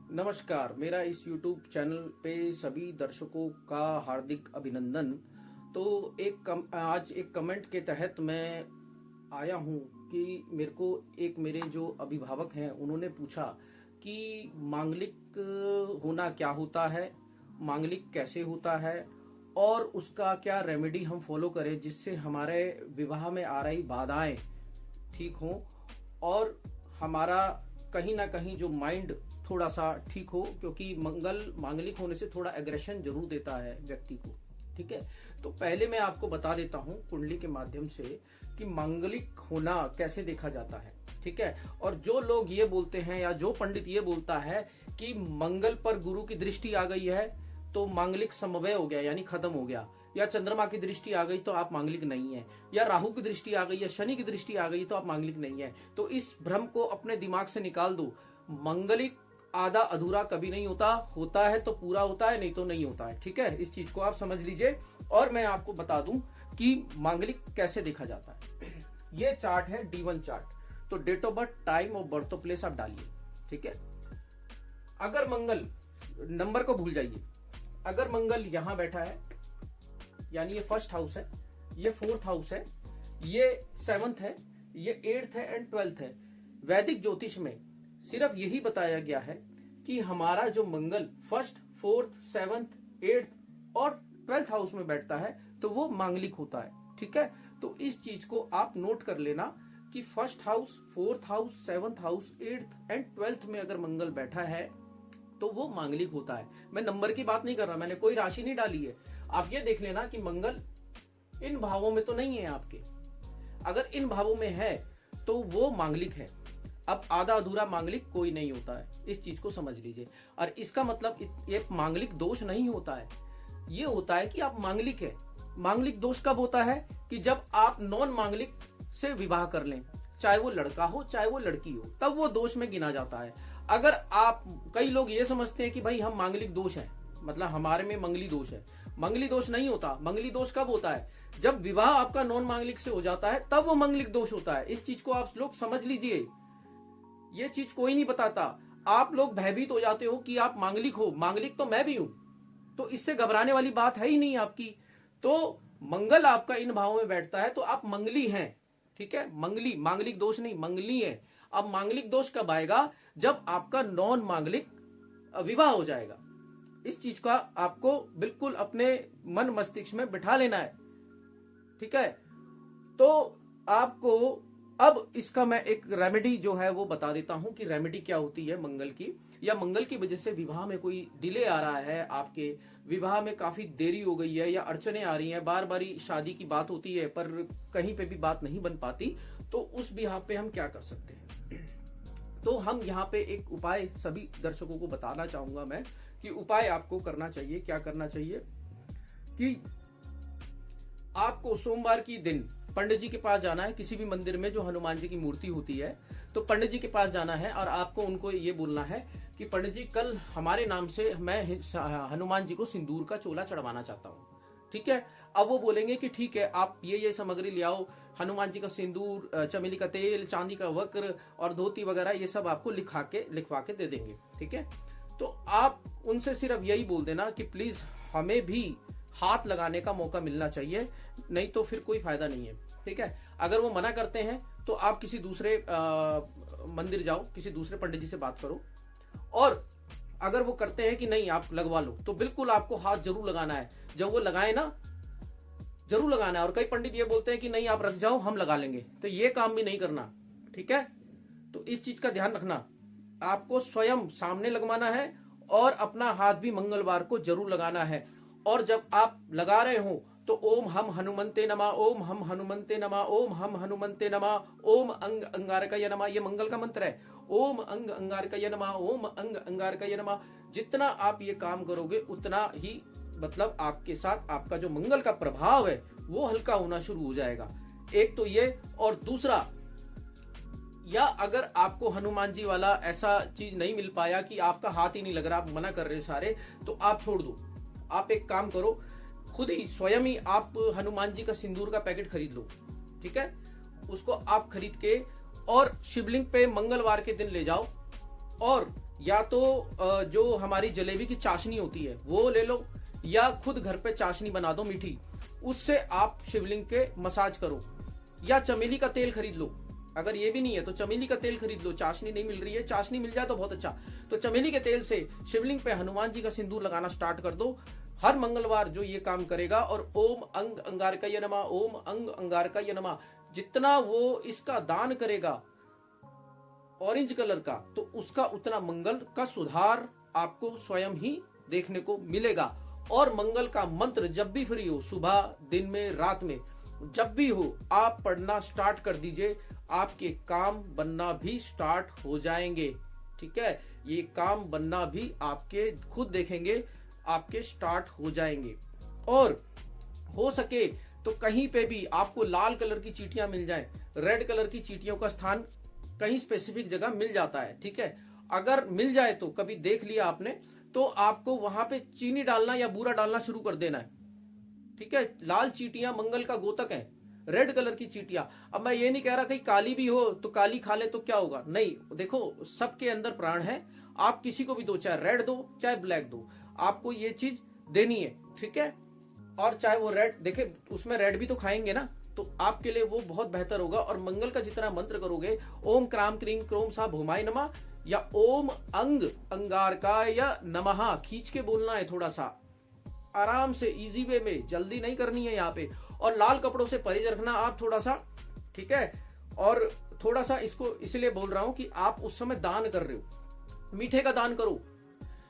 नमस्कार, मेरा इस YouTube चैनल पे सभी दर्शकों का हार्दिक अभिनंदन। तो आज एक कमेंट के तहत मैं आया हूँ कि मेरे जो अभिभावक हैं उन्होंने पूछा कि मांगलिक होना क्या होता है, मांगलिक कैसे होता है और उसका क्या रेमेडी हम फॉलो करें जिससे हमारे विवाह में आ रही बाधाएं ठीक हों और हमारा कहीं ना कहीं जो माइंड थोड़ा सा ठीक हो, क्योंकि मांगलिक होने से थोड़ा एग्रेशन जरूर देता है व्यक्ति को। ठीक है, तो पहले मैं आपको बता देता हूं कुंडली के माध्यम से कि मांगलिक होना कैसे देखा जाता है। ठीक है, और जो लोग ये बोलते हैं या जो पंडित ये बोलता है कि मंगल पर गुरु की दृष्टि आ गई है तो मांगलिक समव्य हो गया यानी खत्म हो गया, या चंद्रमा की दृष्टि आ गई तो आप मांगलिक नहीं है, या राहु की दृष्टि आ गई या शनि की दृष्टि आ गई तो आप मांगलिक नहीं है, तो इस भ्रम को अपने दिमाग से निकाल दो। मांगलिक आधा अधूरा कभी नहीं होता, होता है तो पूरा होता है, नहीं तो नहीं होता है। ठीक है, इस चीज को आप समझ लीजिए और मैं आपको बता दूं कि मांगलिक कैसे देखा जाता है। ये चार्ट है D1 चार्ट, तो date of birth, time of birth of place आप डालिए। ठीक है, अगर मंगल, नंबर को भूल जाइए, अगर मंगल यहां बैठा है यानी ये फर्स्ट हाउस है, ये फोर्थ हाउस है, ये सेवंथ है, ये एट्थ है एंड ट्वेल्थ है। वैदिक ज्योतिष में सिर्फ यही बताया गया है कि हमारा जो मंगल फर्स्ट, फोर्थ, सेवंथ, एट्थ और ट्वेल्थ हाउस में बैठता है तो वो मांगलिक होता है। ठीक है, तो इस चीज को आप नोट कर लेना कि first house, fourth house, seventh house, eighth and twelfth में अगर मंगल बैठा है तो वो मांगलिक होता है। मैं नंबर की बात नहीं कर रहा, मैंने कोई राशि नहीं डाली है। आप ये देख लेना कि मंगल इन भावों में तो नहीं है आपके, अगर इन भावों में है तो वो मांगलिक है। अब आधा अधूरा मांगलिक कोई नहीं होता है, इस चीज को समझ लीजिए। और इसका मतलब ये मांगलिक दोष नहीं होता है, ये होता है कि आप मांगलिक है। मांगलिक दोष कब होता है कि जब आप नॉन मांगलिक से विवाह कर लें, चाहे वो लड़का हो चाहे वो लड़की हो, तब वो दोष में गिना जाता है। अगर आप, कई लोग ये समझते हैं कि भाई हम मांगलिक दोष है, मतलब हमारे में मंगली दोष है। मंगली दोष नहीं होता। मंगली दोष कब होता है? जब विवाह आपका नॉन मांगलिक से हो जाता है तब वो मंगलिक दोष होता है। इस चीज को आप लोग समझ लीजिए, ये चीज कोई नहीं बताता। आप लोग भयभीत हो जाते हो कि आप मांगलिक हो, मांगलिक तो मैं भी हूं, तो इससे घबराने वाली बात है ही नहीं आपकी। तो मंगल आपका इन भावों में बैठता है तो आप मंगली हैं। ठीक है, मंगली, मांगलिक दोष नहीं, मंगली है। अब मांगलिक दोष कब आएगा? जब आपका नॉन मांगलिक विवाह हो जाएगा। इस चीज का आपको बिल्कुल अपने मन मस्तिष्क में बिठा लेना है। ठीक है, तो आपको अब इसका मैं एक रेमेडी जो है वो बता देता हूं कि रेमेडी क्या होती है मंगल की, या मंगल की वजह से विवाह में कोई डिले आ रहा है, आपके विवाह में काफी देरी हो गई है या अड़चने आ रही हैं, बार बार शादी की बात होती है पर कहीं पे भी बात नहीं बन पाती, तो उस बिहाफ पे हम क्या कर सकते हैं? तो हम यहाँ पे एक उपाय सभी दर्शकों को बताना चाहूंगा मैं कि उपाय आपको करना चाहिए। क्या करना चाहिए कि आपको सोमवार की दिन पंडित जी के पास जाना है, किसी भी मंदिर में जो हनुमान जी की मूर्ति होती है, तो पंडित जी के पास जाना है और आपको उनको ये बोलना है कि पंडित जी कल हमारे नाम से मैं हनुमान जी को सिंदूर का चोला चढ़वाना चाहता हूँ। ठीक है, अब वो बोलेंगे कि ठीक है, आप ये सामग्री ले आओ, हनुमान जी का सिंदूर, चमेली का तेल, चांदी का वक्र और धोती वगैरह, ये सब आपको लिखवा के दे देंगे। ठीक है, तो आप उनसे सिर्फ यही बोल देना कि प्लीज हमें भी हाथ लगाने का मौका मिलना चाहिए, नहीं तो फिर कोई फायदा नहीं है। ठीक है, अगर वो मना करते हैं तो आप किसी दूसरे मंदिर जाओ, किसी दूसरे पंडित जी से बात करो, और अगर वो करते हैं कि नहीं आप लगवा लो, तो बिल्कुल आपको हाथ जरूर लगाना है। जब वो लगाए ना, जरूर लगाना है। और कई पंडित ये बोलते हैं कि नहीं आप रख जाओ हम लगा लेंगे, तो ये काम भी नहीं करना। ठीक है, तो इस चीज का ध्यान रखना, आपको स्वयं सामने लगवाना है और अपना हाथ भी मंगलवार को जरूर लगाना है। और जब आप लगा रहे हो तो ओम हम हनुमंते नमः, ओम हम हनुमंते नमः, ओम हम हनुमंते नमः, ओम अंग अंगारकाय नमः, ये मंगल का मंत्र है। ओम अंग अंगारकाय नमः, ओम अंग अंगारकाय नमः। जितना आप ये काम करोगे उतना ही मतलब आपके साथ आपका जो मंगल का प्रभाव है वो हल्का होना शुरू हो जाएगा। एक तो ये, और दूसरा, या अगर आपको हनुमान जी वाला ऐसा चीज नहीं मिल पाया कि आपका हाथ ही नहीं लग रहा, आप मना कर रहे सारे, तो आप छोड़ दो। आप एक काम करो, खुद ही स्वयं ही आप हनुमान जी का सिंदूर का पैकेट खरीद लो। ठीक है, उसको आप खरीद के और शिवलिंग पे मंगलवार के दिन ले जाओ और या तो जो हमारी जलेबी की चाशनी होती है वो ले लो, या खुद घर पे चाशनी बना दो मीठी, उससे आप शिवलिंग के मसाज करो। या चमेली का तेल खरीद लो, अगर ये भी नहीं है तो चमेली का तेल खरीद लो। चाशनी नहीं मिल रही है, चाशनी मिल जाए तो बहुत अच्छा। तो चमेली के तेल से शिवलिंग पे हनुमान जी का सिंदूर लगाना स्टार्ट कर दो। हर मंगलवार जो ये काम करेगा, और ओम अंग अंगारकाय नमः, ओम अंग अंगारकाय नमः, जितना वो इसका दान करेगा ऑरेंज कलर का, तो उसका उतना मंगल का सुधार आपको स्वयं ही देखने को मिलेगा। और मंगल का मंत्र जब भी फ्री हो, सुबह, दिन में, रात में, जब भी हो, आप पढ़ना स्टार्ट कर दीजिए। आपके काम बनना भी स्टार्ट हो जाएंगे। ठीक है, ये काम बनना भी आपके खुद देखेंगे, आपके स्टार्ट हो जाएंगे। और हो सके तो कहीं पे भी आपको लाल कलर की चींटियां मिल जाएं, रेड कलर की चींटियों का स्थान कहीं स्पेसिफिक जगह मिल जाता है। ठीक है, अगर मिल जाए तो कभी देख लिया आपने, तो आपको वहां पे चीनी डालना या बूरा डालना शुरू कर देना है। ठीक है, लाल चींटियां मंगल का गोतक है, रेड कलर की चींटियां। अब मैं ये नहीं कह रहा कहीं काली भी हो तो काली खा ले तो क्या होगा, नहीं, देखो सबके अंदर प्राण है। आप किसी को भी दो, चाहे रेड दो चाहे ब्लैक दो, आपको ये चीज देनी है। ठीक है, और चाहे वो रेड, देखे उसमें रेड भी तो खाएंगे ना, तो आपके लिए वो बहुत बेहतर होगा। और मंगल का जितना मंत्र करोगे, ओम क्राम क्रीम क्रोम सा भूमाय नमः, या ओम अंग अंगारकाय नमः, खींच के बोलना है, थोड़ा सा आराम से, इजी वे में, जल्दी नहीं करनी है यहाँ पे। और लाल कपड़ों से परहेज रखना आप थोड़ा सा। ठीक है, और थोड़ा सा इसको इसलिए बोल रहा हूं कि आप उस समय दान कर रहे हो, मीठे का दान करो,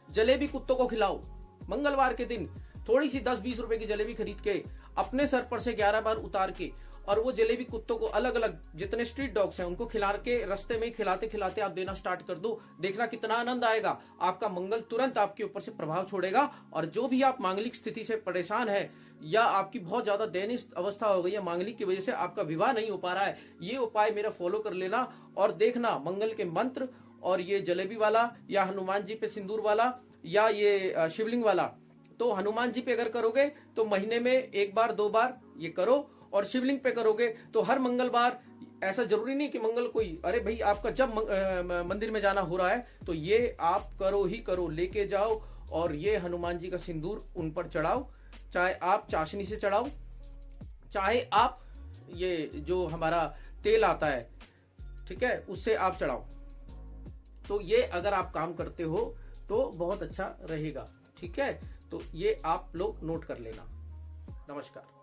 जलेबी कुत्तों को खिलाओ। मंगलवार के दिन थोड़ी सी 10-20 रुपए की जलेबी खरीद के अपने सर पर से 11 बार उतार के, और वो जलेबी कुत्तों को अलग अलग जितने स्ट्रीट डॉग्स हैं उनको खिला के रास्ते में खिलाते खिलाते आप देना स्टार्ट कर दो। देखना कितना आनंद आएगा। आपका मंगल तुरंत आपके ऊपर से प्रभाव छोड़ेगा। और जो भी आप मांगलिक स्थिति से परेशान है, या आपकी बहुत ज्यादा दयनीय अवस्था हो गई है मांगलिक की वजह से, आपका विवाह नहीं हो पा रहा है, ये उपाय मेरा फॉलो कर लेना और देखना मंगल के मंत्र और ये जलेबी वाला, या हनुमान जी पे सिंदूर वाला, या ये शिवलिंग वाला। तो हनुमान जी पे अगर करोगे तो महीने में 1 बार 2 बार ये करो, और शिवलिंग पे करोगे तो हर मंगलवार। ऐसा जरूरी नहीं कि मंगल कोई, अरे भाई आपका जब मंदिर में जाना हो रहा है तो ये आप करो ही करो, लेके जाओ और ये हनुमान जी का सिंदूर उन पर चढ़ाओ। चाहे आप चाशनी से चढ़ाओ, चाहे आप ये जो हमारा तेल आता है, ठीक है, उससे आप चढ़ाओ। तो ये अगर आप काम करते हो तो बहुत अच्छा रहेगा। ठीक है, तो ये आप लोग नोट कर लेना। नमस्कार।